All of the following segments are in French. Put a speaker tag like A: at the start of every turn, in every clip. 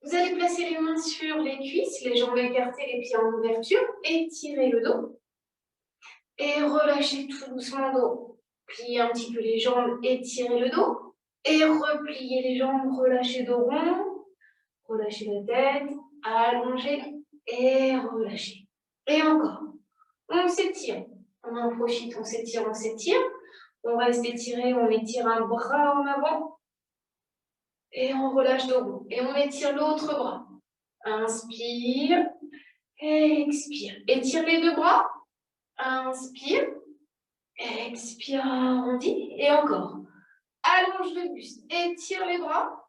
A: Vous allez placer les mains sur les cuisses, les jambes écartées, les pieds en ouverture, étirez le dos et relâchez tout doucement le dos. Pliez un petit peu les jambes, étirez le dos et repliez les jambes, relâchez dos rond, relâchez la tête, allongez et relâchez. Et encore. On s'étire. On en profite, on s'étire, on s'étire. On reste étiré, on étire un bras en avant. Et on relâche dos rond. Et on étire l'autre bras. Inspire. Expire. Étire les deux bras. Inspire. Expire, arrondi. Et encore. Allonge le buste. Étire les bras.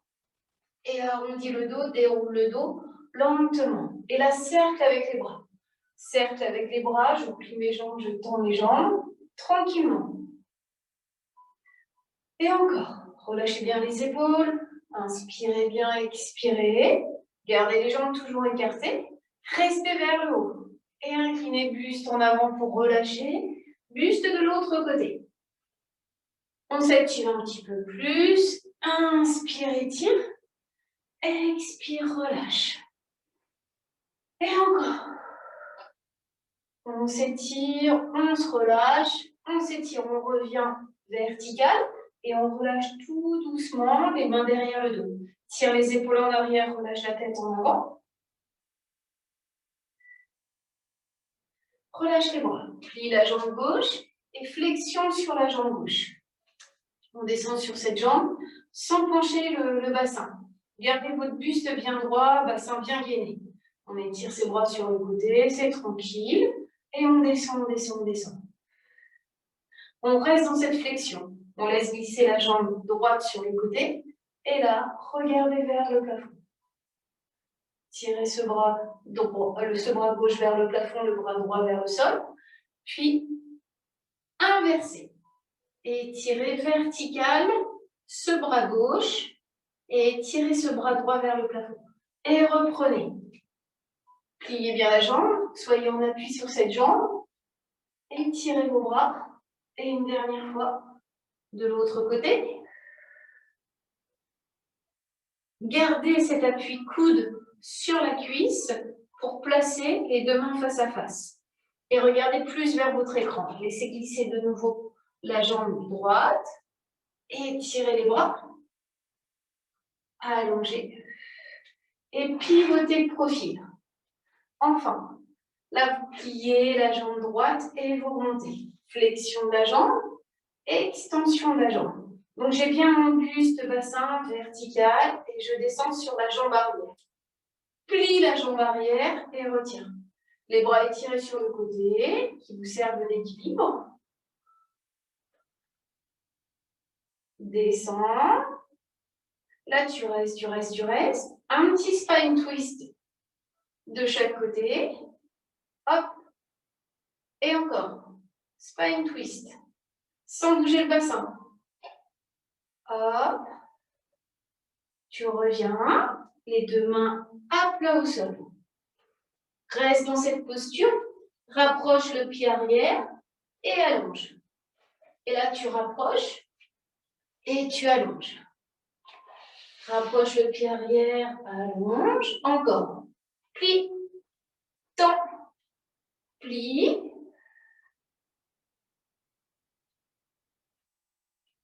A: Et arrondis le dos. Déroule le dos lentement. Et là, cercle avec les bras. Cercle avec les bras. Je plie mes jambes, je tends les jambes. Tranquillement. Et encore. Relâchez bien les épaules. Inspirez bien, expirez. Gardez les jambes toujours écartées. Restez vers le haut. Et inclinez buste en avant pour relâcher. Buste de l'autre côté. On s'étire un petit peu plus. Inspire, étire. Expire, relâche. Et encore. On s'étire, on se relâche. On s'étire, on revient vertical. Et on relâche tout doucement, les mains derrière le dos. Tire les épaules en arrière, relâche la tête en avant. Relâche les bras. Plie la jambe gauche et flexion sur la jambe gauche. On descend sur cette jambe sans pencher le bassin. Gardez votre buste bien droit, bassin bien gainé. On étire ses bras sur le côté, c'est tranquille. Et on descend, on descend, on descend. On reste dans cette flexion. On laisse glisser la jambe droite sur le côté. Et là, regardez vers le plafond. Tirez ce bras gauche vers le plafond, le bras droit vers le sol. Puis, inversez. Et tirez vertical ce bras gauche. Et tirez ce bras droit vers le plafond. Et reprenez. Pliez bien la jambe. Soyez en appui sur cette jambe. Et tirez vos bras. Et une dernière fois, de l'autre côté. Gardez cet appui coude sur la cuisse pour placer les deux mains face à face. Et regardez plus vers votre écran. Laissez glisser de nouveau la jambe droite. Et tirez les bras. Allongez. Et pivotez le profil. Enfin, là, vous pliez la jambe droite et vous remontez. Flexion de la jambe, extension de la jambe. Donc, j'ai bien mon buste, bassin vertical et je descends sur la jambe arrière. Plie la jambe arrière et retire. Les bras étirés sur le côté qui vous servent d'équilibre. Descends. Là, tu restes, tu restes, tu restes. Un petit spine twist de chaque côté. Hop. Et encore. Spine twist. Sans bouger le bassin. Hop. Tu reviens. Les deux mains à plat au sol. Reste dans cette posture. Rapproche le pied arrière et allonge. Et là, tu rapproches et tu allonges. Rapproche le pied arrière, allonge. Encore. Plie. Tends. Plie.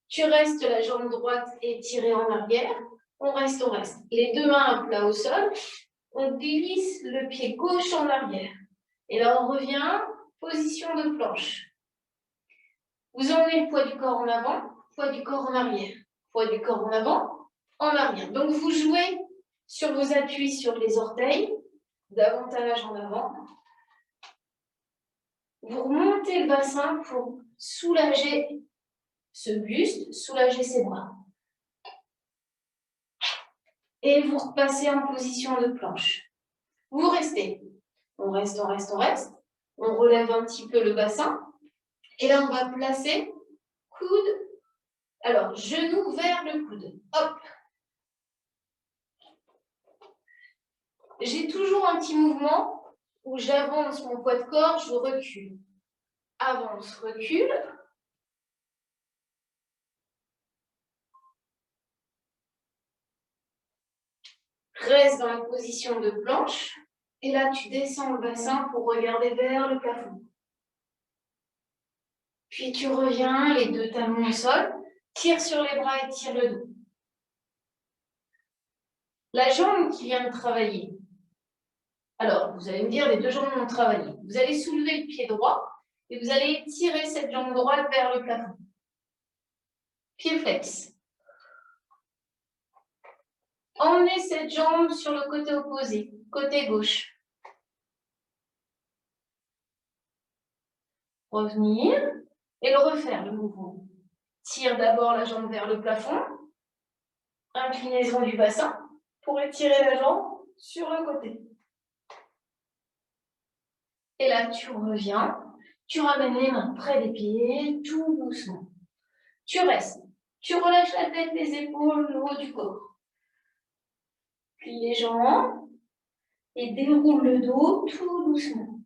A: Tu restes la jambe droite étirée en arrière. On reste, on reste. Les deux mains à plat au sol. On glisse le pied gauche en arrière. Et là, on revient, position de planche. Vous emmenez le poids du corps en avant, poids du corps en arrière. Poids du corps en avant, en arrière. Donc, vous jouez sur vos appuis sur les orteils, davantage en avant. Vous remontez le bassin pour soulager ce buste, soulager ses bras. Et vous repassez en position de planche. Vous restez. On reste, on reste, on reste. On relève un petit peu le bassin. Et là, on va placer coude. Alors, genou vers le coude. Hop. J'ai toujours un petit mouvement où j'avance mon poids de corps, je recule. Avance, recule. Reste dans la position de planche. Et là, tu descends le bassin pour regarder vers le plafond. Puis tu reviens, les deux talons au sol. Tire sur les bras et tire le dos. La jambe qui vient de travailler. Alors, vous allez me dire, les deux jambes ont travaillé. Vous allez soulever le pied droit et vous allez tirer cette jambe droite vers le plafond. Pied flex. Emmenez cette jambe sur le côté opposé, côté gauche. Revenir et le refaire, le mouvement. Tire d'abord la jambe vers le plafond. Inclinaison du bassin pour étirer la jambe sur le côté. Et là, tu reviens. Tu ramènes les mains près des pieds, tout doucement. Tu restes. Tu relâches la tête, les épaules, le haut du corps. Plie les jambes et déroule le dos tout doucement.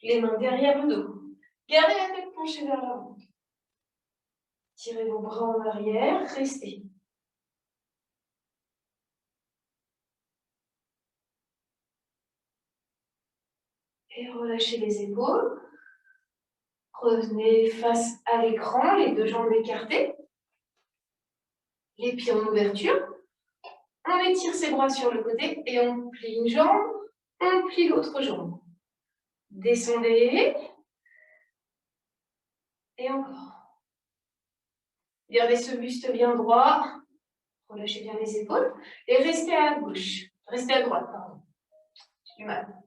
A: Les mains derrière le dos. Gardez la tête penchée vers l'avant. Tirez vos bras en arrière, restez. Et relâchez les épaules. Revenez face à l'écran, les deux jambes écartées. Les pieds en ouverture. On étire ses bras sur le côté et on plie une jambe, on plie l'autre jambe. Descendez. Et encore. Gardez ce buste bien droit. Relâchez bien les épaules. Et restez à gauche. Restez à droite, pardon. J'ai du mal.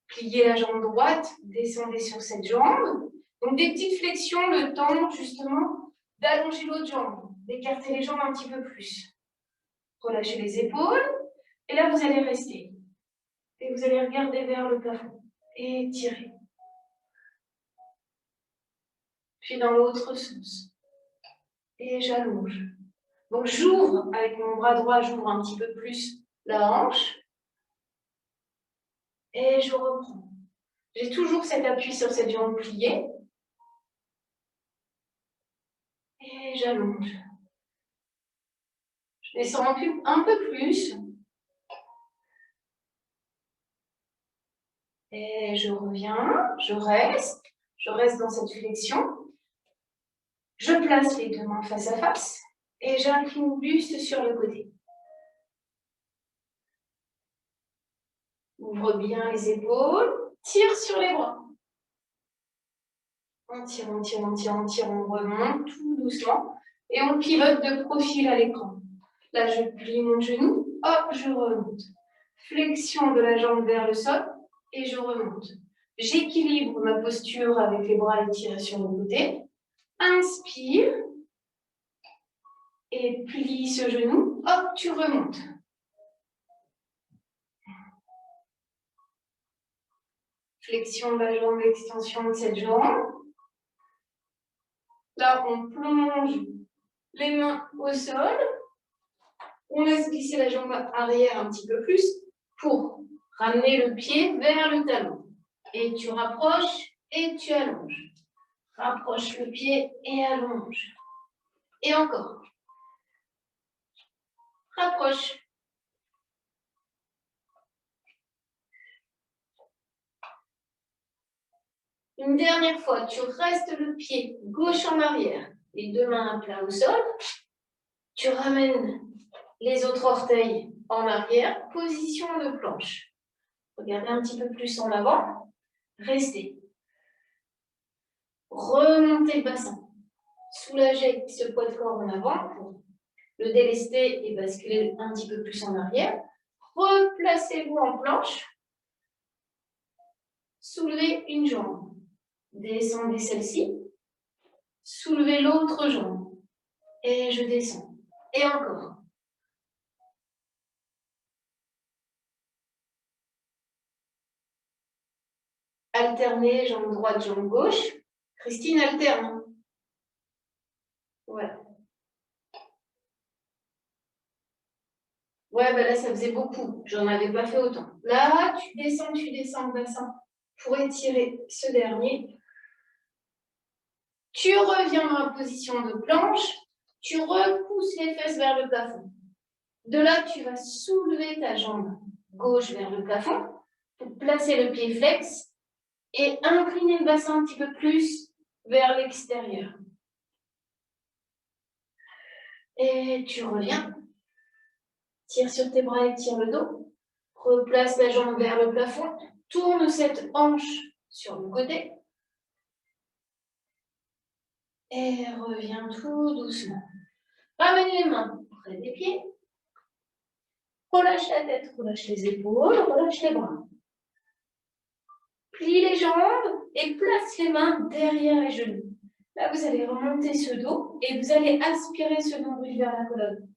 A: Pliez la jambe droite, descendez sur cette jambe. Donc des petites flexions, le temps justement d'allonger l'autre jambe, d'écarter les jambes un petit peu plus. Relâchez les épaules. Et là, vous allez rester. Et vous allez regarder vers le plafond. Et tirer. Puis dans l'autre sens. Et j'allonge. Donc j'ouvre avec mon bras droit, j'ouvre un petit peu plus la hanche. Et je reprends. J'ai toujours cet appui sur cette jambe pliée. Et j'allonge. Je descends un peu plus. Et je reviens, je reste dans cette flexion. Je place les deux mains face à face et j'incline le buste sur le côté. Ouvre bien les épaules, tire sur les bras. On tire, on tire, on tire, on tire, on remonte tout doucement et on pivote de profil à l'écran. Là, je plie mon genou, hop, je remonte. Flexion de la jambe vers le sol et je remonte. J'équilibre ma posture avec les bras étirés sur le côté. Inspire et plie ce genou, hop, tu remontes. Flexion de la jambe, extension de cette jambe. Là, on plonge les mains au sol. On laisse glisser la jambe arrière un petit peu plus pour ramener le pied vers le talon. Et tu rapproches et tu allonges. Rapproche le pied et allonge. Et encore. Rapproche. Une dernière fois, tu restes le pied gauche en arrière, les deux mains à plat au sol. Tu ramènes les autres orteils en arrière, position de planche. Regardez un petit peu plus en avant. Restez. Remontez le bassin. Soulagez ce poids de corps en avant pour le délester et basculer un petit peu plus en arrière. Replacez-vous en planche. Soulevez une jambe. Descendez celle-ci. Soulevez l'autre jambe. Et je descends. Et encore. Alternez, jambe droite, jambe gauche. Christine alterne. Voilà. Ouais, bah là, ça faisait beaucoup. J'en avais pas fait autant. Là, tu descends le bassin pour étirer ce dernier. Tu reviens dans la position de planche. Tu repousses les fesses vers le plafond. De là, tu vas soulever ta jambe gauche vers le plafond pour placer le pied flex et incliner le bassin un petit peu plus vers l'extérieur. Et tu reviens. Tire sur tes bras et tire le dos. Replace la jambe vers le plafond. Tourne cette hanche sur le côté. Et reviens tout doucement. Ramène les mains près des pieds. Relâche la tête, relâche les épaules, relâche les bras. Plie les jambes et place les mains derrière les genoux. Là, vous allez remonter ce dos et vous allez aspirer ce nombril vers la colonne.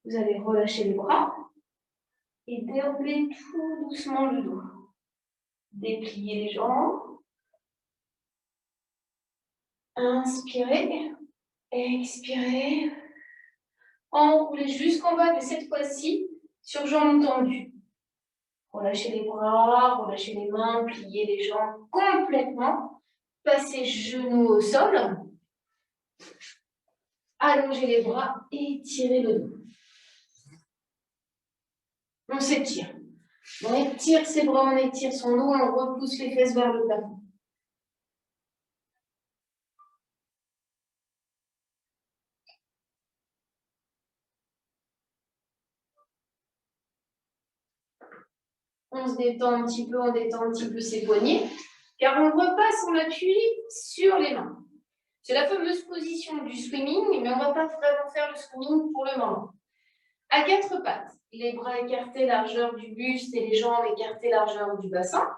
A: Vous allez relâcher les bras et dérouler tout doucement le dos. Déplier les jambes. Inspirez, expirez. Enroulez jusqu'en bas, mais cette fois-ci sur jambes tendues. Relâchez les bras, relâchez les mains, pliez les jambes complètement. Passez genoux au sol. Allongez les bras et tirez le dos. On s'étire. On étire ses bras, on étire son dos, on repousse les fesses vers le plafond. On se détend un petit peu, on détend un petit peu ses poignets, car on repasse son appui sur les mains. C'est la fameuse position du swimming, mais on ne va pas vraiment faire le swimming pour le moment. À quatre pattes, les bras écartés, largeur du buste et les jambes écartées, largeur du bassin.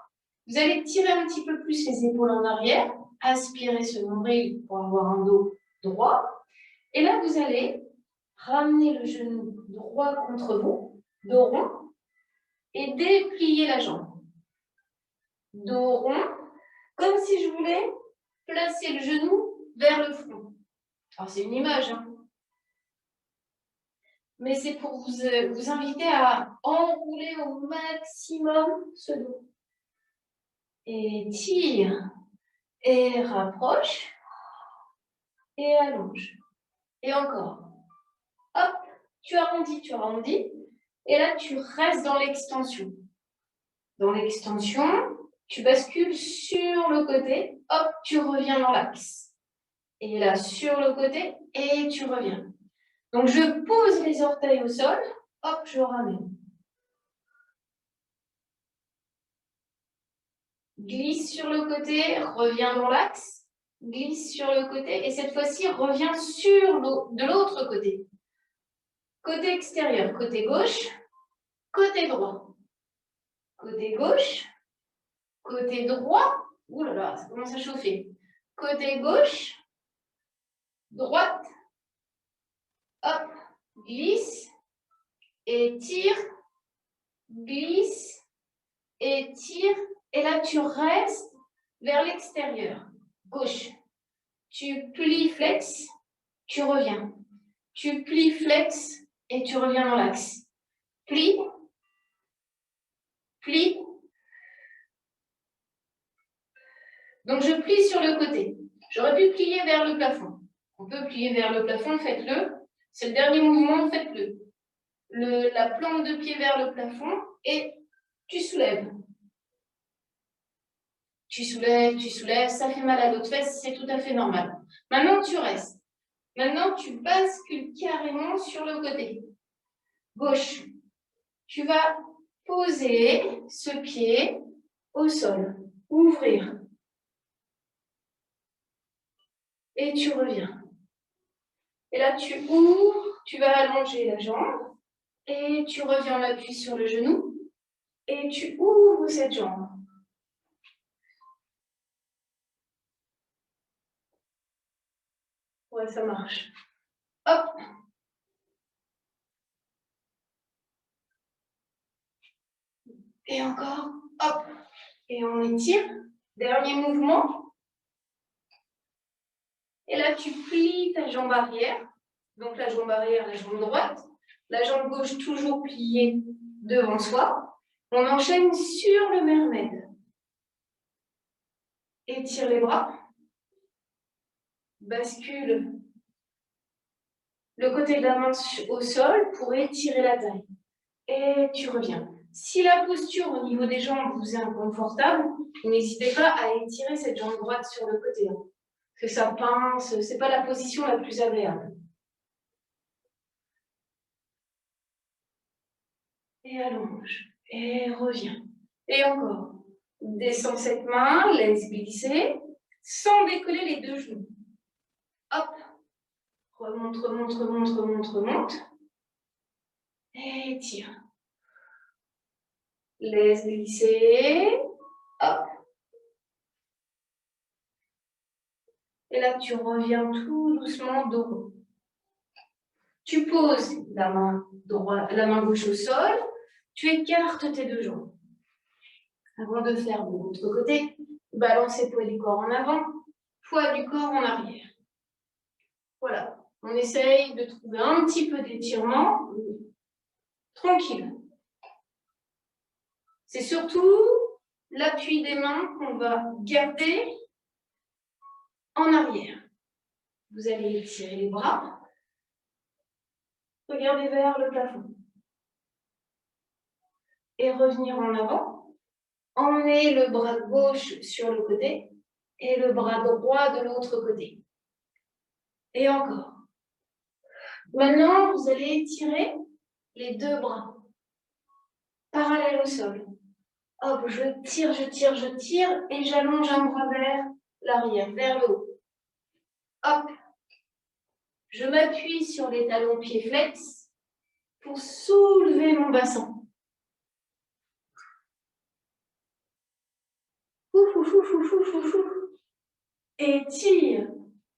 A: Vous allez tirer un petit peu plus les épaules en arrière, aspirer ce nombril pour avoir un dos droit. Et là, vous allez ramener le genou droit contre vous, dos rond, et déplier la jambe. Dos rond, comme si je voulais placer le genou vers le front. Alors, c'est une image, hein. Mais c'est pour vous inviter à enrouler au maximum ce dos. Et tire, et rapproche, et allonge. Et encore. Hop, tu arrondis. Et là, tu restes dans l'extension. Dans l'extension, tu bascules sur le côté. Hop, tu reviens dans l'axe. Et là, sur le côté, et tu reviens. Donc, je pose les orteils au sol. Hop, je ramène. Glisse sur le côté, reviens dans l'axe. Glisse sur le côté. Et cette fois-ci, reviens de l'autre côté. Côté extérieur, côté gauche, côté droit. Côté gauche, côté droit. Ouh là là, ça commence à chauffer. Côté gauche, droite. Hop, glisse, étire, glisse, étire. Et là, tu restes vers l'extérieur. Gauche. Tu plies, flex, tu reviens. Tu plies, flex, et tu reviens dans l'axe. Plie, plie. Donc, je plie sur le côté. J'aurais pu plier vers le plafond. On peut plier vers le plafond, faites-le. C'est le dernier mouvement, faites-le. La plante de pied vers le plafond et tu soulèves. Tu soulèves, ça fait mal à l'autre fesse, c'est tout à fait normal. Maintenant, tu restes. Maintenant, tu bascules carrément sur le côté. Gauche. Tu vas poser ce pied au sol. Ouvrir. Et tu reviens. Et là, tu ouvres, tu vas allonger la jambe. Et tu reviens en appui sur le genou. Et tu ouvres cette jambe. Ouais, ça marche. Hop. Et encore. Hop. Et on étire. Dernier mouvement. Et là, tu plies ta jambe arrière. Donc la jambe arrière, la jambe droite. La jambe gauche toujours pliée devant soi. On enchaîne sur le mermaid. Étire les bras. Bascule le côté de la main au sol pour étirer la taille. Et tu reviens. Si la posture au niveau des jambes vous est inconfortable, n'hésitez pas à étirer cette jambe droite sur le côté. Parce que ça pince, ce n'est pas la position la plus agréable. Et allonge. Et reviens. Et encore. Descends cette main, laisse glisser, sans décoller les deux genoux. Hop. Remonte, remonte, remonte, remonte, remonte. Et tire. Laisse glisser. Hop. Et là, tu reviens tout doucement dos rond. Tu poses la main gauche au sol. Tu écartes tes deux jambes. Avant de faire de l'autre côté, balancez poids du corps en avant, poids du corps en arrière. Voilà. On essaye de trouver un petit peu d'étirement. Tranquille. C'est surtout l'appui des mains qu'on va garder en arrière. Vous allez étirer les bras. Regardez vers le plafond. Et revenir en avant. Emmenez le bras gauche sur le côté et le bras droit de l'autre côté. Et encore. Maintenant, vous allez étirer les deux bras parallèles au sol. Hop, je tire, je tire, je tire et j'allonge un bras vers l'arrière, vers le haut. Hop, je m'appuie sur les talons pieds flex pour soulever mon bassin. Ouf, ouf, ouf, ouf, ouf, ouf, ouf. Et tire,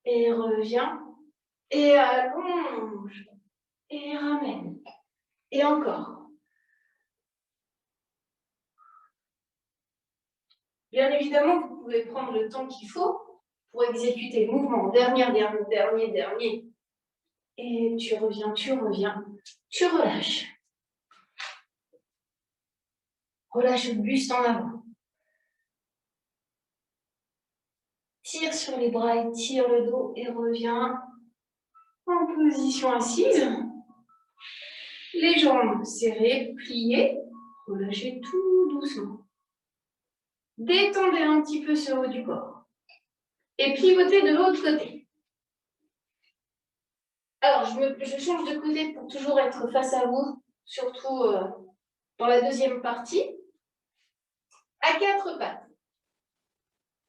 A: et reviens, et allonge, et ramène. Et encore. Bien évidemment, vous pouvez prendre le temps qu'il faut pour exécuter le mouvement. Dernier. Et tu reviens, tu relâches. Relâche le buste en avant. Tire sur les bras, étire le dos et reviens en position assise. Les jambes serrées, pliées. Relâchez tout doucement. Détendez un petit peu ce haut du corps. Et pivotez de l'autre côté. Alors, je change de côté pour toujours être face à vous, surtout dans la deuxième partie. À quatre pattes.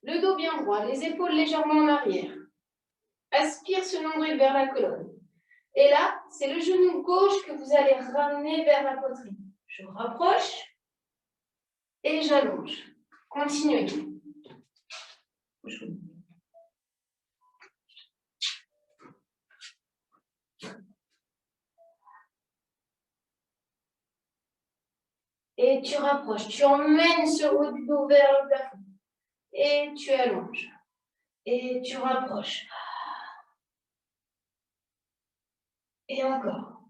A: Le dos bien droit, les épaules légèrement en arrière. Aspire ce nombril vers la colonne. Et là, c'est le genou gauche que vous allez ramener vers la poitrine. Je rapproche et j'allonge. Continuez. Et tu rapproches. Tu emmènes ce haut du dos vers le plafond. Et tu allonges. Et tu rapproches. Et encore.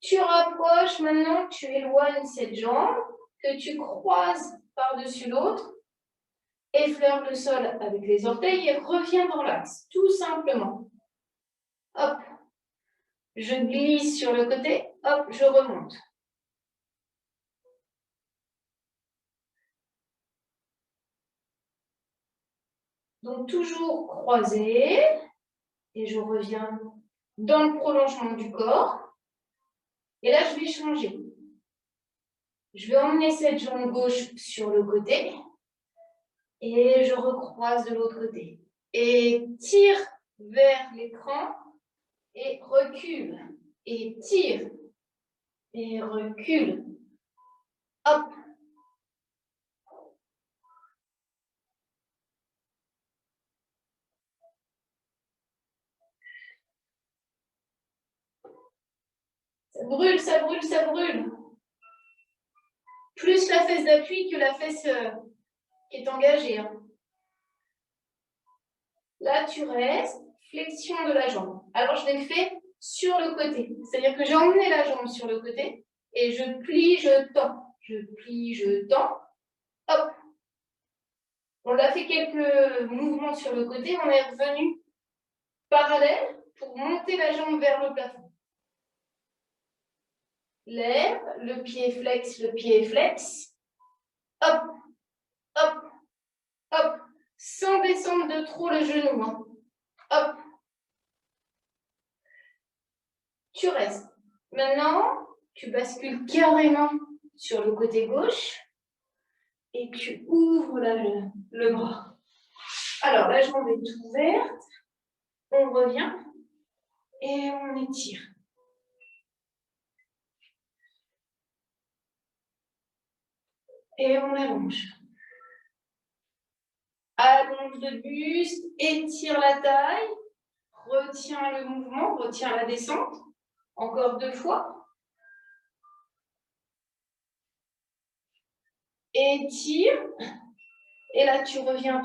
A: Tu rapproches, maintenant tu éloignes cette jambe que tu croises par-dessus l'autre, effleure le sol avec les orteils et reviens dans l'axe, tout simplement. Hop, je glisse sur le côté, hop, je remonte. Donc toujours croisé et je reviens dans le prolongement du corps. Et là, je vais changer. Je vais emmener cette jambe gauche sur le côté et je recroise de l'autre côté. Et tire vers l'écran et recule. Et tire et recule. Hop. Ça brûle, ça brûle, ça brûle. Plus la fesse d'appui que la fesse qui est engagée. Là, tu restes, flexion de la jambe. Alors, je l'ai fait sur le côté. C'est-à-dire que j'ai emmené la jambe sur le côté et je plie, je tends. je plie, je tends. Hop. On a fait quelques mouvements sur le côté, on est revenu parallèle pour monter la jambe vers le plafond. Lève, le pied flex. Hop, hop, hop, sans descendre de trop le genou. Hein. Hop. Tu restes. Maintenant, tu bascules carrément sur le côté gauche et tu ouvres le bras. Alors, la jambe est ouverte. On revient et on étire. Et on allonge. Allonge le buste, étire la taille, retiens le mouvement, retiens la descente. Encore 2 fois. Étire. Et là, tu reviens.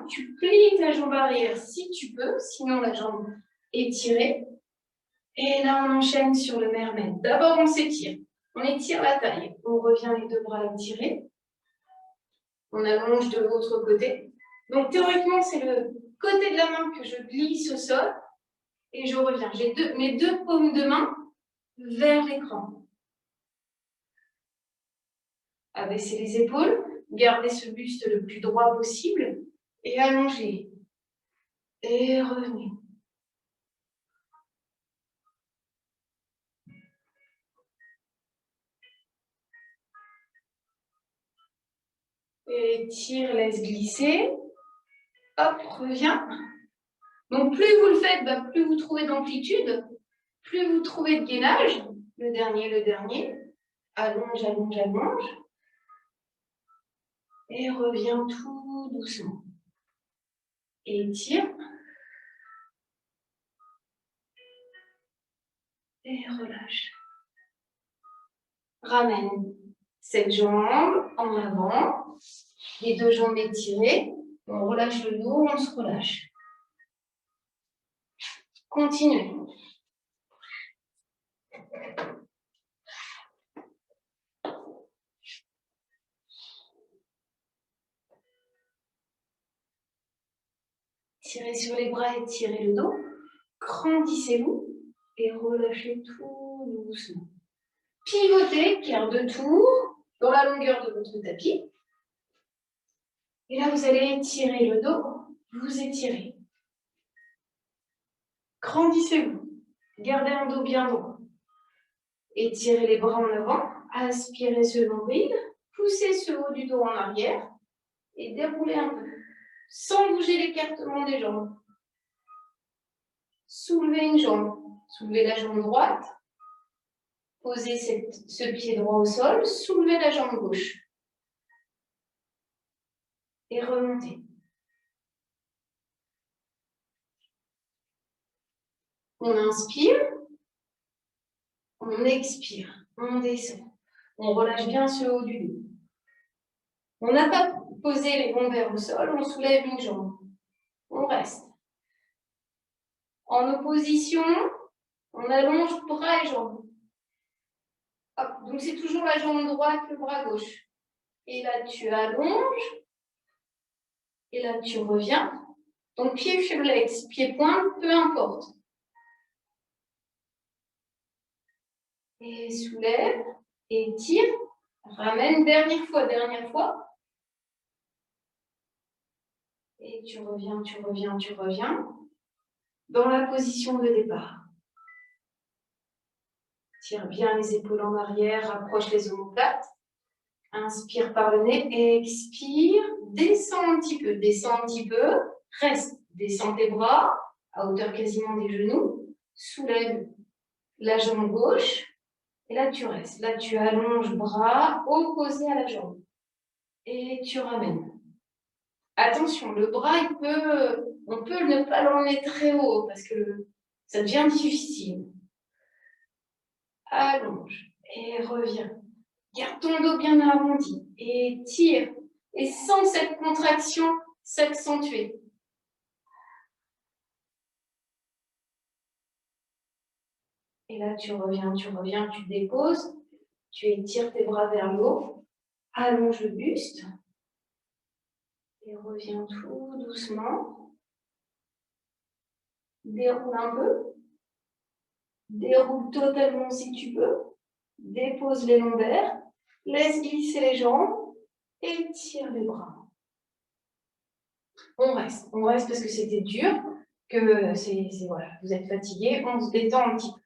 A: Tu plies ta jambe arrière si tu peux, sinon la jambe étirée. Et là, on enchaîne sur le mermaid. D'abord, on s'étire. On étire la taille. On revient les 2 bras étirés. On allonge de l'autre côté. Donc, théoriquement, c'est le côté de la main que je glisse au sol. Et je reviens. J'ai mes 2 paumes de main vers l'écran. Abaissez les épaules. Gardez ce buste le plus droit possible. Et allongez. Et revenez. Étire, laisse glisser. Hop, reviens. Donc, plus vous le faites, plus vous trouvez d'amplitude, plus vous trouvez de gainage. Le dernier. Allonge. Et reviens tout doucement. Étire. Et relâche. Ramène cette jambe en avant. Les 2 jambes étirées. On relâche le dos, on se relâche. Continuez. Tirez sur les bras et tirez le dos. Grandissez-vous et relâchez tout doucement. Pivotez, quart de tour, dans la longueur de votre tapis. Et là, vous allez étirer le dos, vous étirez. Grandissez-vous, gardez un dos bien droit. Étirez les bras en avant, aspirez ce nombril, poussez ce haut du dos en arrière et déroulez un peu, sans bouger l'écartement des jambes. Soulevez une jambe, soulevez la jambe droite, posez ce pied droit au sol, soulevez la jambe gauche. Et remontez. On inspire, on expire, on descend. On relâche bien ce haut du dos. On n'a pas posé les lombaires au sol, on soulève une jambe. On reste. En opposition, on allonge bras et jambes. Hop, donc c'est toujours la jambe droite, le bras gauche. Et là, tu allonges. Et là, tu reviens. Donc, pied flex, pied pointe, peu importe. Et soulève, étire, ramène, dernière fois. Et tu reviens. Dans la position de départ. Tire bien les épaules en arrière, rapproche les omoplates. Inspire par le nez, expire, descends un petit peu, reste, descends tes bras à hauteur quasiment des genoux, soulève la jambe gauche, et là tu restes. Là tu allonges bras opposé à la jambe, et tu ramènes. Attention, le bras, on peut ne pas l'emmener très haut, parce que ça devient difficile. Allonge, et reviens. Garde ton dos bien arrondi et tire. Et sens cette contraction s'accentuer. Et là, tu reviens, tu déposes. Tu étires tes bras vers le haut, allonge le buste et reviens tout doucement. Déroule un peu. Déroule totalement si tu peux. Dépose les lombaires. Laisse glisser les jambes. Étire les bras. On reste parce que c'était dur, que voilà, vous êtes fatigué, on se détend un petit peu.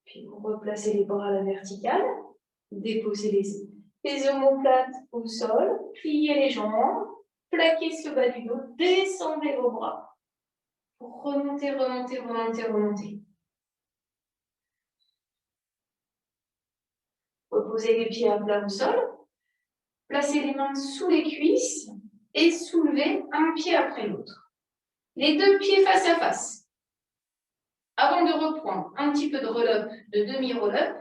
A: Puis vous replacez les bras à la verticale, déposez les omoplates au sol, pliez les jambes, plaquez ce bas du dos, descendez vos bras pour remonter, remonter, remonter, remonter. Reposez les pieds à plat au sol, placez les mains sous les cuisses et soulevez un pied après l'autre. Les deux pieds face à face. Avant de reprendre un petit peu de roll-up, de demi-roll-up,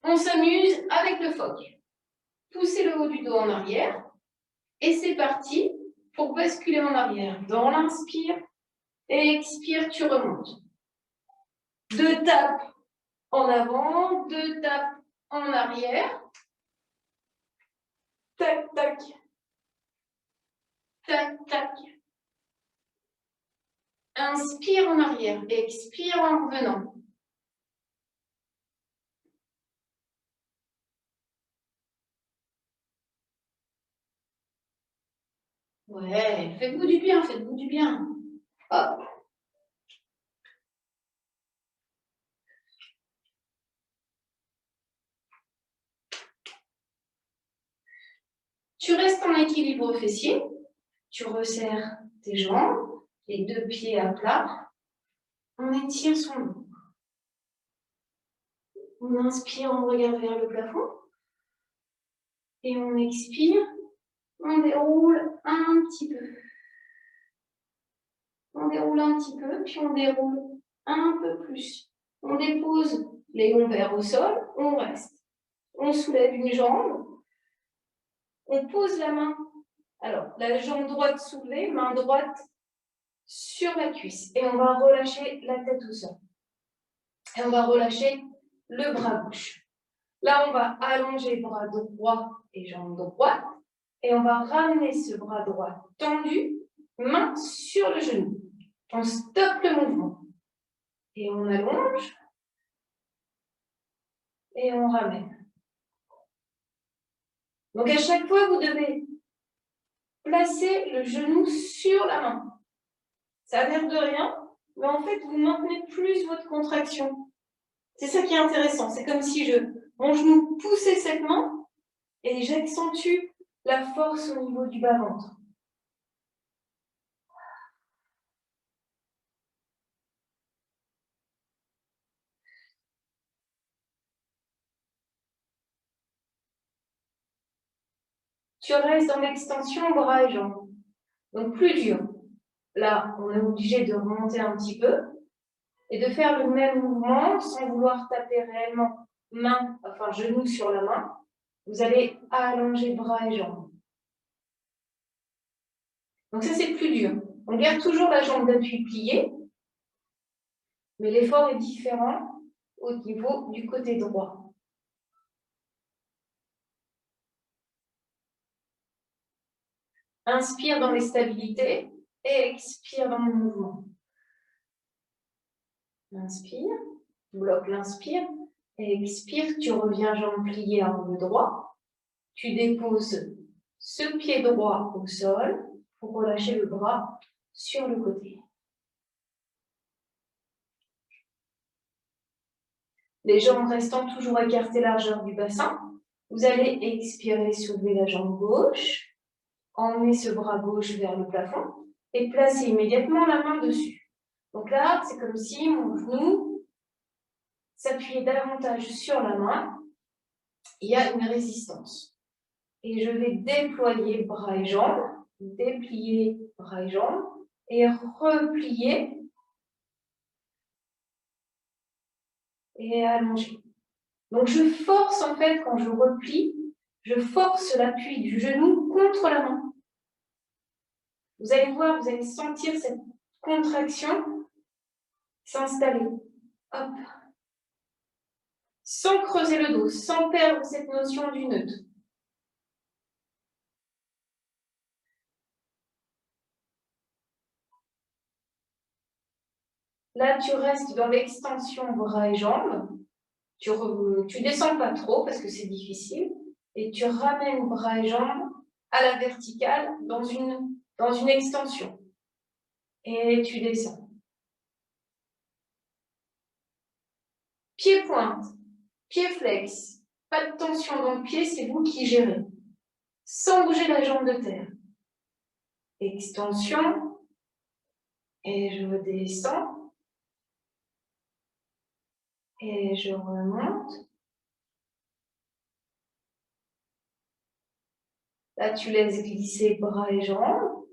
A: on s'amuse avec le phoque. Poussez le haut du dos en arrière et c'est parti pour basculer en arrière. Dans l'inspire et expire, tu remontes. 2 tapes en avant, 2 tapes en arrière. Tac, tac. Tac, tac. Inspire en arrière, expire en revenant. Ouais, faites-vous du bien, faites-vous du bien. Hop. Tu restes en équilibre fessier. Tu resserres tes jambes, les deux pieds à plat. On étire son dos. On inspire, on regarde vers le plafond. Et on expire, on déroule un petit peu. On déroule un petit peu, puis on déroule un peu plus. On dépose les lombaires au sol, on reste. On soulève une jambe, on pose la main. Alors, la jambe droite soulevée, main droite sur la cuisse. Et on va relâcher la tête au sol. Et on va relâcher le bras gauche. Là, on va allonger bras droit et jambe droite. Et on va ramener ce bras droit tendu, main sur le genou. On stoppe le mouvement. Et on allonge. Et on ramène. Donc, à chaque fois, vous devez placer le genou sur la main. Ça a l'air de rien, mais en fait, vous maintenez plus votre contraction. C'est ça qui est intéressant. C'est comme si mon genou poussait cette main et j'accentue la force au niveau du bas-ventre. Tu restes dans l'extension bras et jambes. Donc, plus dur. Là, on est obligé de remonter un petit peu et de faire le même mouvement sans vouloir taper réellement genou sur la main. Vous allez allonger bras et jambes. Donc ça, c'est plus dur. On garde toujours la jambe d'appui pliée, mais l'effort est différent au niveau du côté droit. Inspire dans les stabilités et expire dans le mouvement. Inspire, bloque l'inspire et expire. Tu reviens jambe pliée en haut droit. Tu déposes ce pied droit au sol pour relâcher le bras sur le côté. Les jambes restant toujours écartées largeur du bassin. Vous allez expirer, soulever la jambe gauche. Emmenez ce bras gauche vers le plafond et placez immédiatement la main dessus. Donc là, c'est comme si mon genou s'appuyait davantage sur la main. Il y a une résistance. Et je vais déployer bras et jambes, déplier bras et jambes et replier et allonger. Donc, je force, en fait, quand je replie, je force l'appui du genou contre la main. Vous allez voir, vous allez sentir cette contraction s'installer. Hop. Sans creuser le dos, sans perdre cette notion du neutre. Là, tu restes dans l'extension bras et jambes. Tu descends pas trop parce que c'est difficile. Et tu ramènes bras et jambes à la verticale dans une extension. Et tu descends. Pied pointe, pied flex. Pas de tension dans le pied, c'est vous qui gérez. Sans bouger la jambe de terre. Extension. Et je descends. Et je remonte. Là, tu laisses glisser bras et jambes.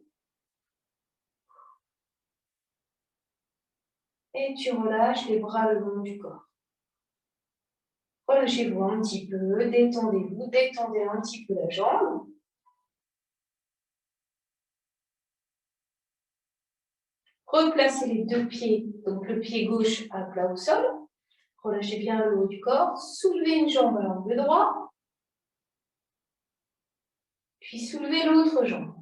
A: Et tu relâches les bras le long du corps. Relâchez-vous un petit peu, détendez-vous, détendez un petit peu la jambe. Replacez les deux pieds, donc le pied gauche à plat au sol. Relâchez bien le haut du corps. Soulevez une jambe à l'angle droit. Puis soulevez l'autre jambe.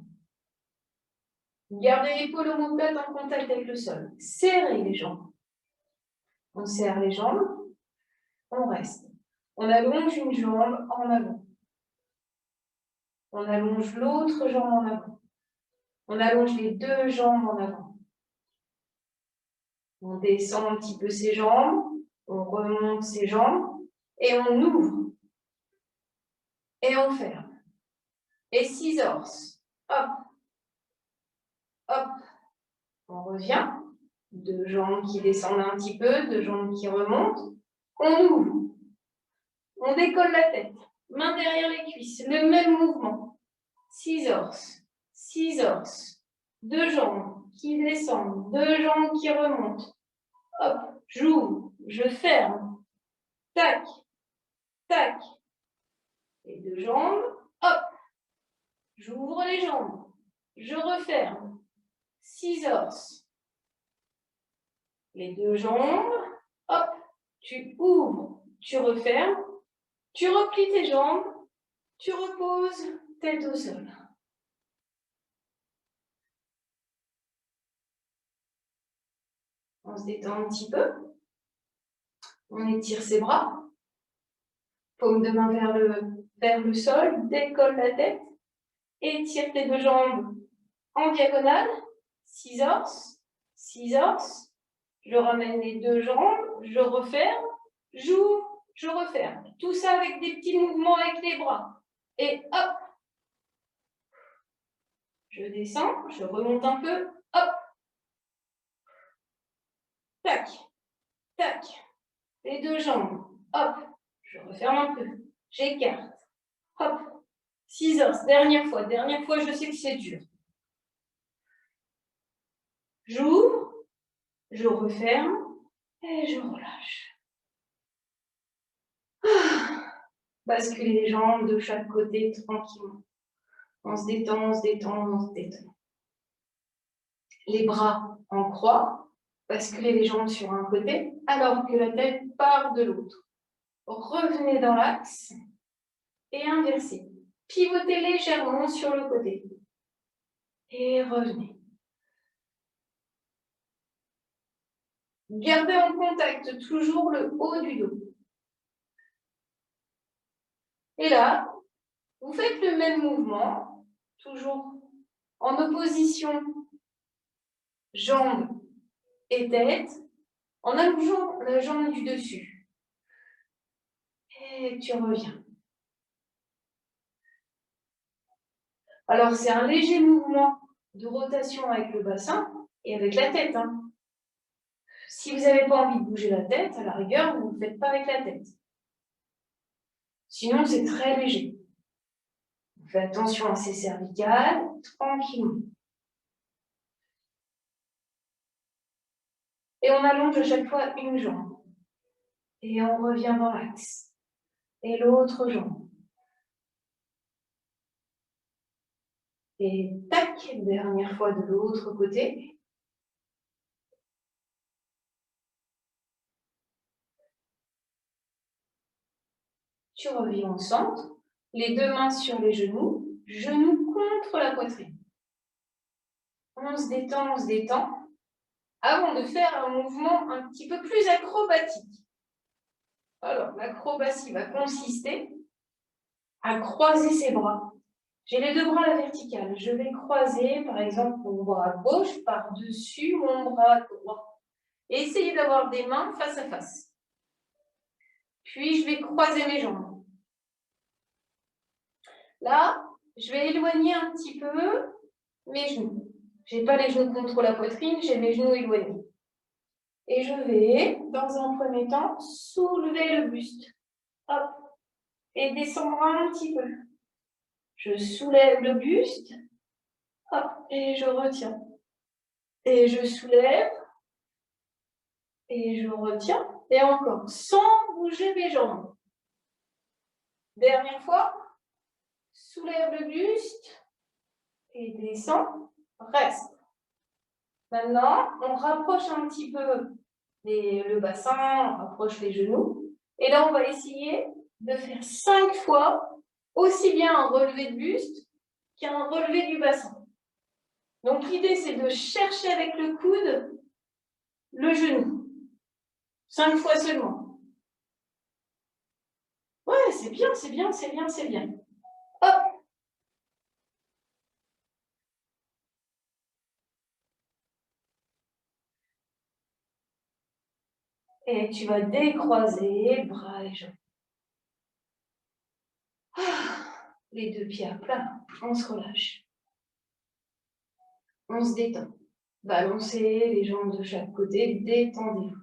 A: Gardez l'épaule omoplate en contact avec le sol. Serrez les jambes. On serre les jambes. On reste. On allonge une jambe en avant. On allonge l'autre jambe en avant. On allonge les deux jambes en avant. On descend un petit peu ses jambes. On remonte ses jambes. Et on ouvre. Et on ferme. Et scissors. Hop. Hop. On revient. Deux jambes qui descendent un petit peu. Deux jambes qui remontent. On ouvre. On décolle la tête. Main derrière les cuisses. Le même mouvement. Scissors. Scissors. Deux jambes qui descendent. Deux jambes qui remontent. Hop. J'ouvre. Je ferme. Tac. Tac. Les deux jambes. Hop. J'ouvre les jambes. Je referme. Scissors. Les deux jambes. Hop. Tu ouvres. Tu refermes. Tu replies tes jambes. Tu reposes tête au sol. On se détend un petit peu. On étire ses bras. Paume de main vers le sol. Décolle la tête. Étire tes deux jambes en diagonale. Scissors. Scissors. Je ramène les deux jambes. Je referme. J'ouvre. Je referme. Tout ça avec des petits mouvements avec les bras. Et hop. Je descends. Je remonte un peu. Hop. Tac. Tac. Les deux jambes. Hop. Je referme un peu. J'écarte. Hop. Scissors. Dernière fois. Dernière fois, je sais que c'est dur. J'ouvre. Je referme. Et je relâche. Basculez les jambes de chaque côté tranquillement. On se détend, on se détend, on se détend. Les bras en croix. Basculez les jambes sur un côté alors que la tête part de l'autre. Revenez dans l'axe et inversez. Pivotez légèrement sur le côté. Et revenez. Gardez en contact toujours le haut du dos. Et là, vous faites le même mouvement, toujours en opposition jambes et tête, en allongeant la jambe du dessus. Et tu reviens. Alors, c'est un léger mouvement de rotation avec le bassin et avec la tête. Si vous n'avez pas envie de bouger la tête, à la rigueur, vous ne le faites pas avec la tête. Sinon, c'est très léger. Faites attention à ces cervicales, tranquillement. Et on allonge à chaque fois une jambe. Et on revient dans l'axe. Et l'autre jambe. Et tac, dernière fois de l'autre côté. Tu reviens au centre, les deux mains sur les genoux contre la poitrine. On se détend, avant de faire un mouvement un petit peu plus acrobatique. Alors, l'acrobatie va consister à croiser ses bras. J'ai les deux bras à la verticale. Je vais croiser, par exemple, mon bras gauche par-dessus mon bras droit. Et essayer d'avoir des mains face à face. Puis, je vais croiser mes jambes. Là, je vais éloigner un petit peu mes genoux. Je n'ai pas les genoux contre la poitrine, j'ai mes genoux éloignés. Et je vais, dans un premier temps, soulever le buste. Hop. Et descendre un petit peu. Je soulève le buste. Hop. Et je retiens. Et je soulève. Et je retiens. Et encore, sans bouger mes jambes. Dernière fois. Soulève le buste. Et descend. Reste. Maintenant, on rapproche un petit peu le bassin, on rapproche les genoux. Et là, on va essayer de faire 5 fois aussi bien un relevé de buste qu'un relevé du bassin. Donc, l'idée, c'est de chercher avec le coude le genou. 5 fois seulement. Ouais, c'est bien, c'est bien, c'est bien, c'est bien. Hop. Et tu vas décroiser bras et jambes. Les deux pieds à plat, on se relâche. On se détend. Balancez les jambes de chaque côté, détendez-vous.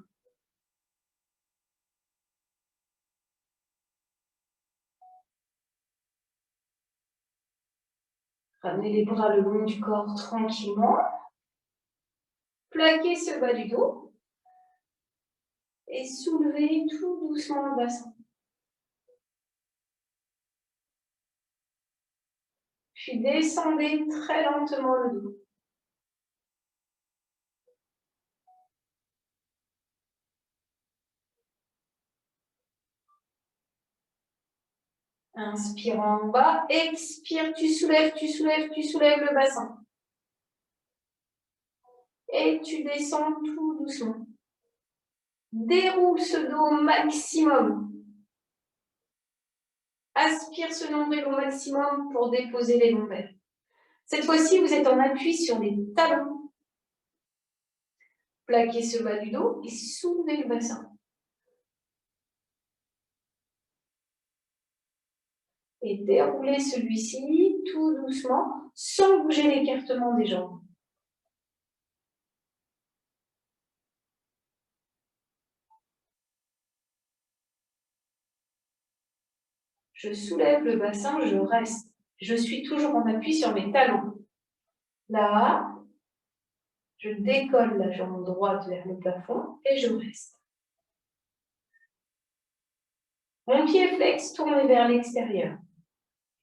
A: Ramenez les bras le long du corps tranquillement. Plaquez ce bas du dos. Et soulevez tout doucement le bassin. Puis descendez très lentement le dos. Inspire en bas, expire, tu soulèves le bassin. Et tu descends tout doucement. Déroule ce dos au maximum. Aspire ce nombril au maximum pour déposer les lombaires. Cette fois-ci, vous êtes en appui sur les talons. Plaquez ce bas du dos et soulevez le bassin. Et déroulez celui-ci tout doucement, sans bouger l'écartement des jambes. Je soulève le bassin, je reste. Je suis toujours en appui sur mes talons. Là, je décolle la jambe droite vers le plafond et je reste. Mon pied flex tourné vers l'extérieur.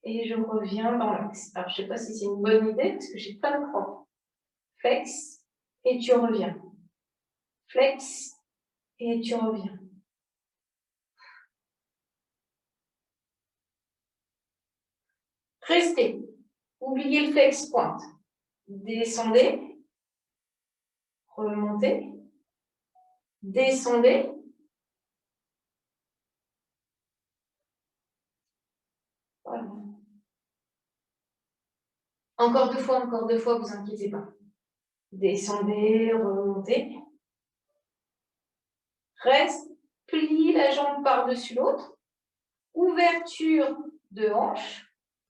A: Et je reviens dans l'axe. Alors, je ne sais pas si c'est une bonne idée parce que j'ai pas de crampes. Flex et tu reviens. Flex et tu reviens. Restez. Oubliez le flex pointe. Descendez. Remontez. Descendez. Voilà. Encore deux fois, vous inquiétez pas. Descendez, remontez. Reste, plie la jambe par-dessus l'autre. Ouverture de hanche.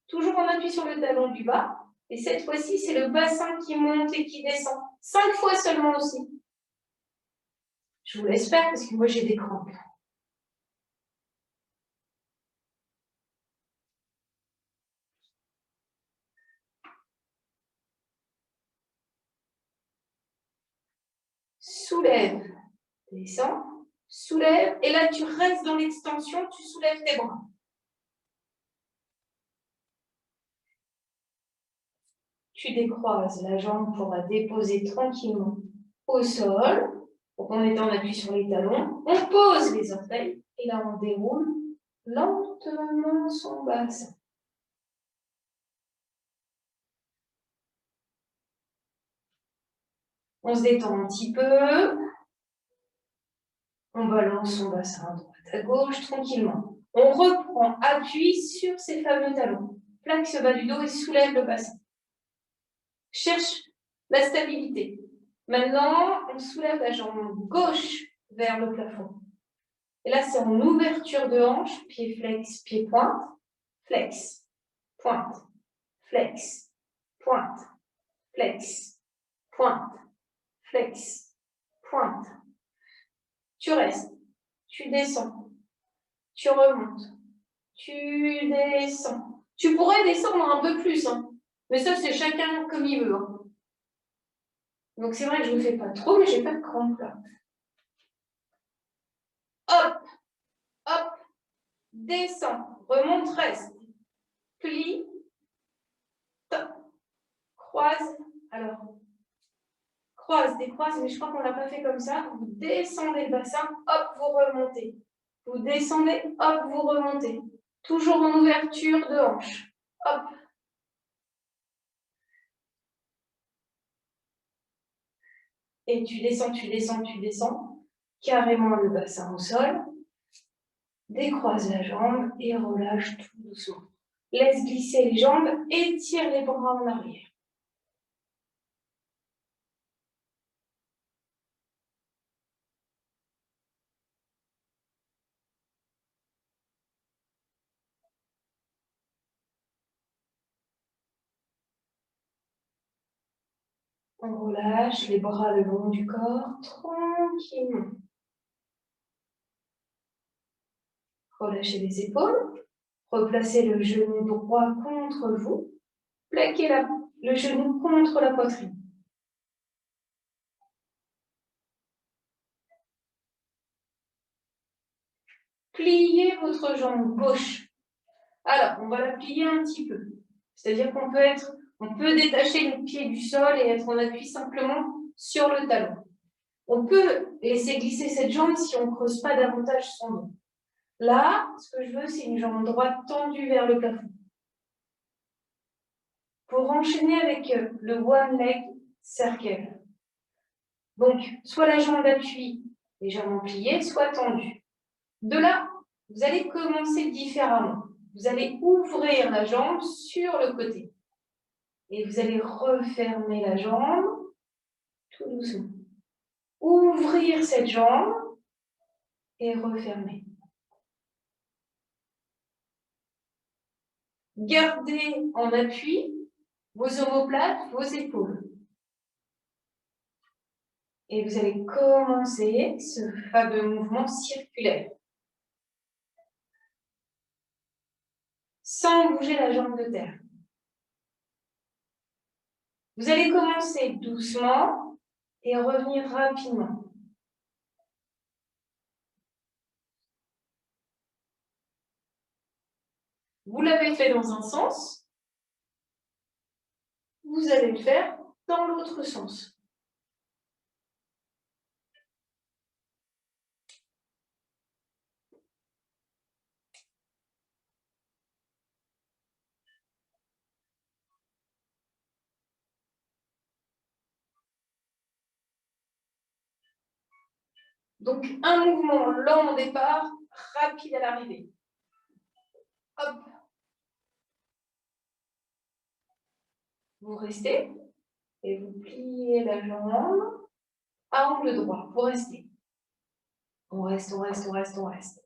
A: Toujours en appui sur le talon du bas. Et cette fois-ci, c'est le bassin qui monte et qui descend. 5 fois seulement aussi. Je vous laisse faire parce que moi, j'ai des crampes. Soulève, descends, soulève. Et là, tu restes dans l'extension, tu soulèves tes bras. Tu décroises la jambe pour la déposer tranquillement au sol. Donc on est en appui sur les talons. On pose les orteils et là on déroule lentement son bassin. On se détend un petit peu. On balance son bassin à droite à gauche tranquillement. On reprend appui sur ces fameux talons. Plaque le bas du dos et soulève le bassin. Cherche la stabilité. Maintenant, on soulève la jambe gauche vers le plafond. Et là, c'est en ouverture de hanche, pied flex, pied pointe, flex, pointe, flex, pointe, flex, pointe, flex, pointe. Tu restes, tu descends, tu remontes, tu descends. Tu pourrais descendre un peu plus, hein, mais ça, c'est chacun comme il veut. Hein. Donc, c'est vrai que je ne le fais pas trop, mais je n'ai pas de crampe là. Hop, hop, descends, remonte, reste, plie, top, croise, alors, croise, décroise, mais je crois qu'on ne l'a pas fait comme ça. Vous descendez le bassin, hop, vous remontez. Vous descendez, hop, vous remontez. Toujours en ouverture de hanche. Hop. Et tu descends, tu descends, tu descends. Carrément le bassin au sol. Décroise la jambe et relâche tout doucement. Laisse glisser les jambes, étire les bras en arrière. On relâche les bras le long du corps, tranquillement. Relâchez les épaules. Replacez le genou droit contre vous. Plaquez le genou contre la poitrine. Pliez votre jambe gauche. Alors, on va la plier un petit peu. C'est-à-dire qu'on peut détacher le pied du sol et être en appui simplement sur le talon. On peut laisser glisser cette jambe si on ne creuse pas davantage son dos. Là, ce que je veux, c'est une jambe droite tendue vers le plafond. Pour enchaîner avec le one leg circle. Donc, soit la jambe d'appui légèrement pliée, soit tendue. De là, vous allez commencer différemment. Vous allez ouvrir la jambe sur le côté. Et vous allez refermer la jambe tout doucement. Ouvrir cette jambe et refermer. Gardez en appui vos omoplates, vos épaules. Et vous allez commencer ce fameux mouvement circulaire. Sans bouger la jambe de terre. Vous allez commencer doucement et revenir rapidement. Vous l'avez fait dans un sens, vous allez le faire dans l'autre sens. Donc, un mouvement lent au départ, rapide à l'arrivée. Hop. Vous restez et vous pliez la jambe à angle droit. Vous restez. On reste, on reste, on reste, on reste.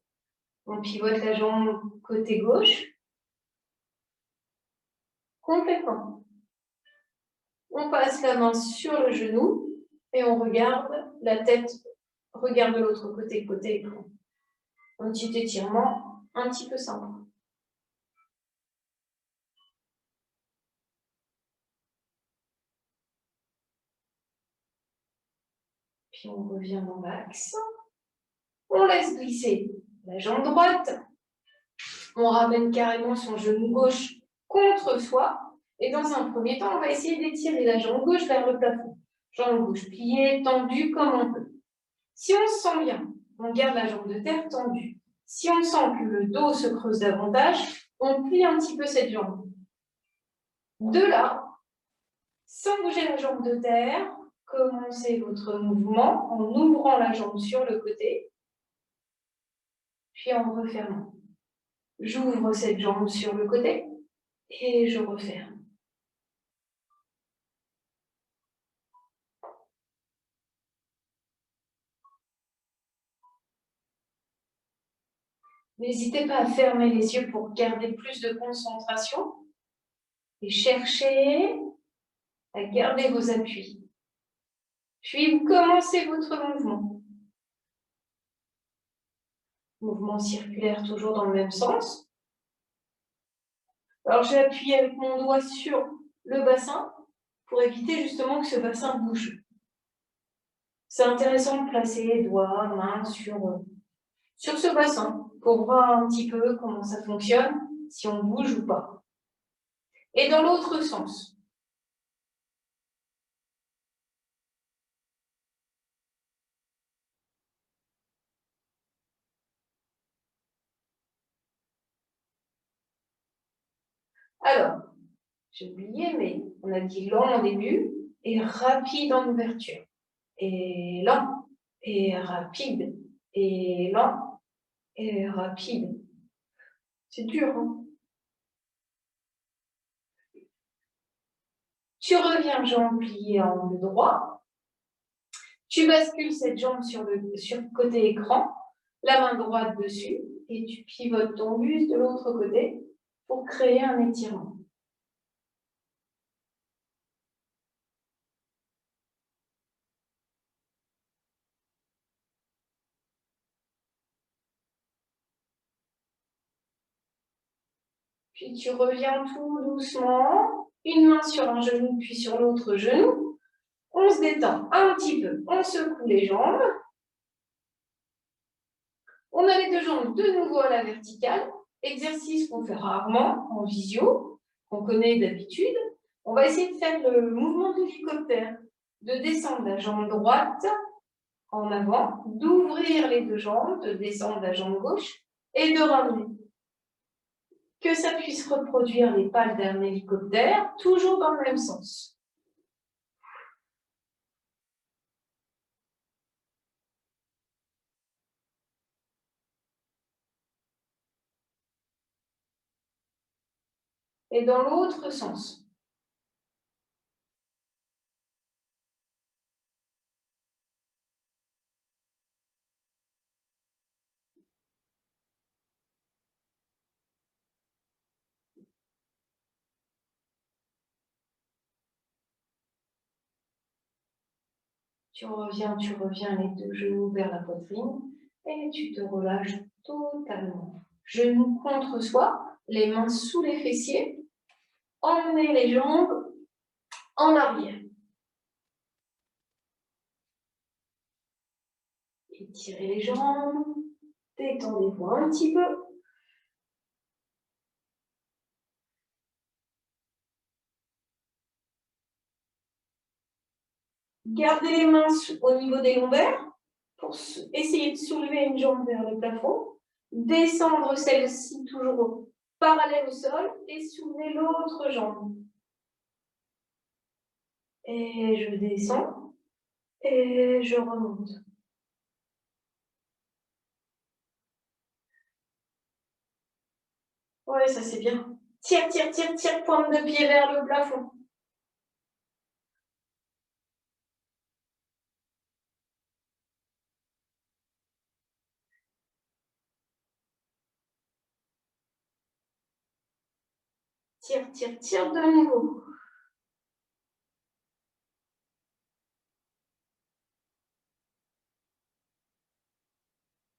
A: On pivote la jambe côté gauche. Complètement. On passe la main sur le genou et on regarde la tête, regarde de l'autre côté, côté écran. Un petit étirement, un petit peu simple. Puis on revient dans l'axe. On laisse glisser la jambe droite. On ramène carrément son genou gauche contre soi. Et dans un premier temps, on va essayer d'étirer la jambe gauche vers le plafond. Jambe gauche pliée, tendue comme on peut. Si on se sent bien, on garde la jambe de terre tendue. Si on sent que le dos se creuse davantage, on plie un petit peu cette jambe. De là, sans bouger la jambe de terre, commencez votre mouvement en ouvrant la jambe sur le côté, puis en refermant. J'ouvre cette jambe sur le côté et je referme. N'hésitez pas à fermer les yeux pour garder plus de concentration et cherchez à garder vos appuis. Puis vous commencez votre mouvement. Mouvement circulaire toujours dans le même sens. Alors je vais appuyer avec mon doigt sur le bassin pour éviter justement que ce bassin bouge. C'est intéressant de placer doigts, mains sur ce bassin pour voir un petit peu comment ça fonctionne, si on bouge ou pas. Et dans l'autre sens. Alors, j'ai oublié, mais on a dit lent au début et rapide en ouverture. Et lent et rapide et lent et rapide. C'est dur, hein? Tu reviens jambe pliée en angle droit. Tu bascules cette jambe sur le côté écran, la main droite dessus, et tu pivotes ton buste de l'autre côté pour créer un étirement. Puis tu reviens tout doucement, une main sur un genou, puis sur l'autre genou. On se détend un petit peu, on secoue les jambes. On a les deux jambes de nouveau à la verticale. Exercice qu'on fait rarement en visio, qu'on connaît d'habitude. On va essayer de faire le mouvement d'hélicoptère, de descendre la jambe droite en avant, d'ouvrir les deux jambes, de descendre la jambe gauche et de ramener. Que ça puisse reproduire les pales d'un hélicoptère, toujours dans le même sens. Et dans l'autre sens. Tu reviens les deux genoux vers la poitrine et tu te relâches totalement. Genoux contre soi, les mains sous les fessiers. Emmenez les jambes en arrière. Étirez les jambes, détendez-vous un petit peu. Gardez les mains au niveau des lombaires pour essayer de soulever une jambe vers le plafond. Descendre celle-ci toujours parallèle au sol et soulever l'autre jambe. Et je descends et je remonte. Ouais, ça c'est bien. Tire, tire, tire, tire, pointe de pied vers le plafond. Tire, tire, tire de nouveau.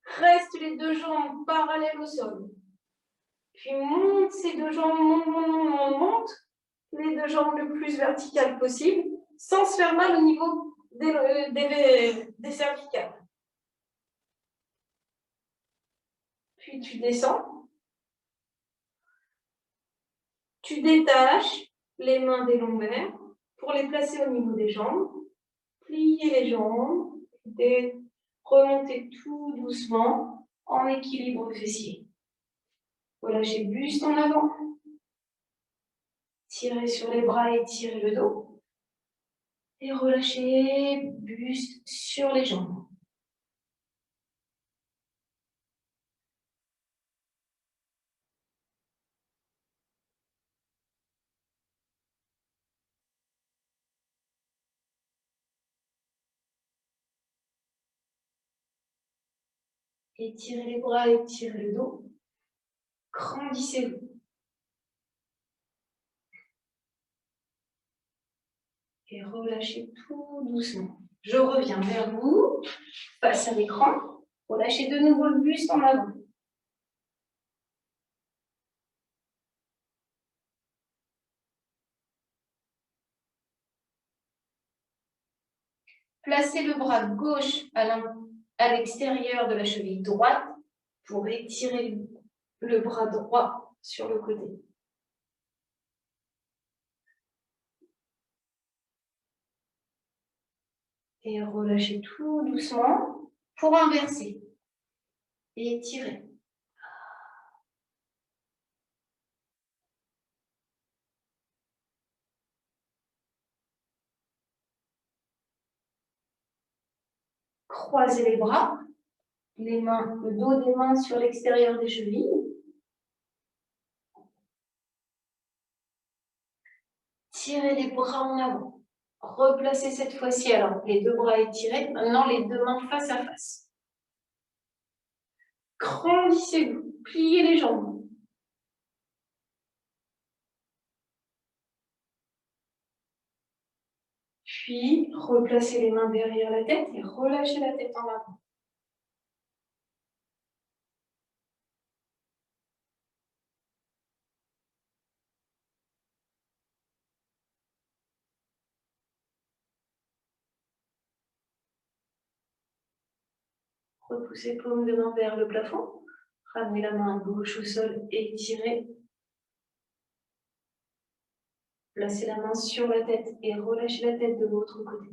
A: Reste les deux jambes parallèles au sol. Puis monte ces deux jambes, monte. Les deux jambes le plus verticales possible, sans se faire mal au niveau des cervicales. Puis tu descends. Tu détaches les mains des lombaires pour les placer au niveau des jambes. Pliez les jambes et remontez tout doucement en équilibre fessier. Relâchez le buste en avant. Tirez sur les bras et tirez le dos. Et relâchez buste sur les jambes. Étirez les bras, étirez le dos. Grandissez-vous. Et relâchez tout doucement. Je reviens vers vous, face à l'écran. Relâchez de nouveau le buste en avant. Placez le bras gauche à l'extérieur de la cheville droite pour étirer le bras droit sur le côté. Et relâchez tout doucement pour inverser. Et étirez. Croisez les bras, les mains, le dos des mains sur l'extérieur des chevilles. Tirez les bras en avant. Replacez cette fois-ci, alors les deux bras étirés, maintenant les deux mains face à face. Grandissez-vous, pliez les jambes. Puis, replacez les mains derrière la tête et relâchez la tête en avant. Repoussez paume de main vers le plafond. Ramenez la main gauche au sol, étirez. Placez la main sur la tête et relâchez la tête de l'autre côté.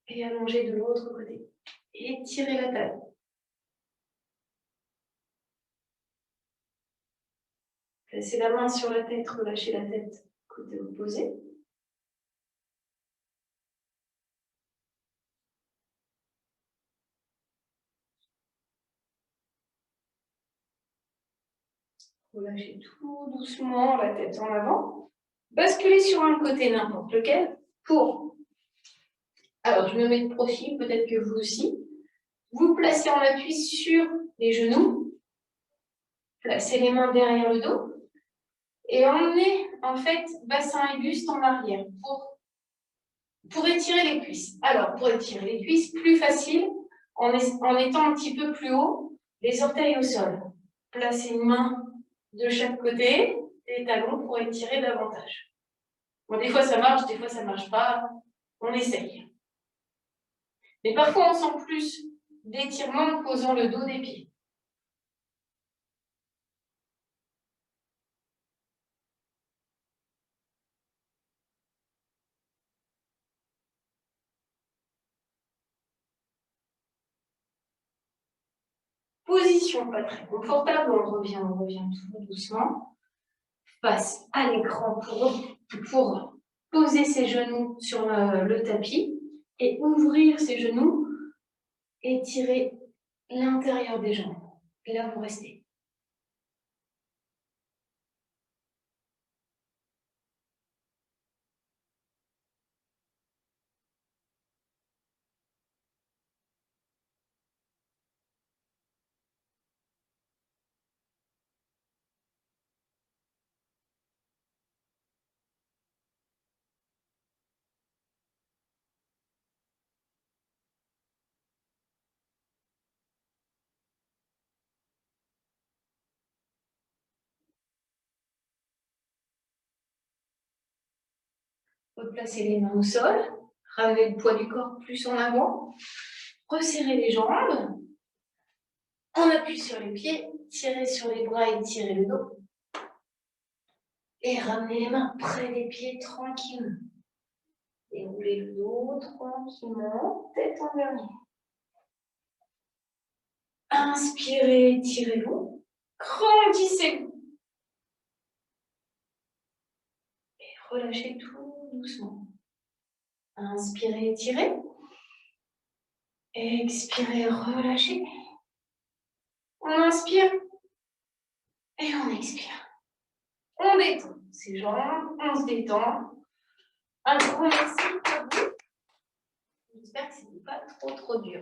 A: Et allongez de l'autre côté. Étirez la taille. Placez la main sur la tête, relâchez la tête, côté opposé. Relâchez tout doucement la tête en avant. Basculez sur un côté n'importe lequel pour... Alors, je me mets de profil, peut-être que vous aussi. Vous placez en appui sur les genoux. Placez les mains derrière le dos. Et emmenez, en fait, bassin et buste en arrière pour étirer les cuisses. Alors, pour étirer les cuisses, plus facile, en étant un petit peu plus haut, les orteils au sol. Placez une main de chaque côté, les talons pour étirer davantage. Bon, des fois ça marche, des fois ça ne marche pas, on essaye. Mais parfois on sent plus d'étirement en posant le dos des pieds. Position pas très confortable, on revient tout doucement. Face à l'écran pour poser ses genoux sur le tapis et ouvrir ses genoux et tirer l'intérieur des jambes. Et là, vous restez. Replacez les mains au sol, ramenez le poids du corps plus en avant, resserrez les jambes. appuie sur les pieds, tirez sur les bras et tirez le dos. Et ramenez les mains près des pieds tranquillement. Déroulez le dos tranquillement, tête en dernier. Inspirez, tirez-vous. Grandissez-vous. Et relâchez tout doucement. Inspirez, tirez. Expirez, relâchez. On inspire et on expire. On détend ses jambes, on se détend. Un grand merci à vous. J'espère que ce n'est pas trop dur.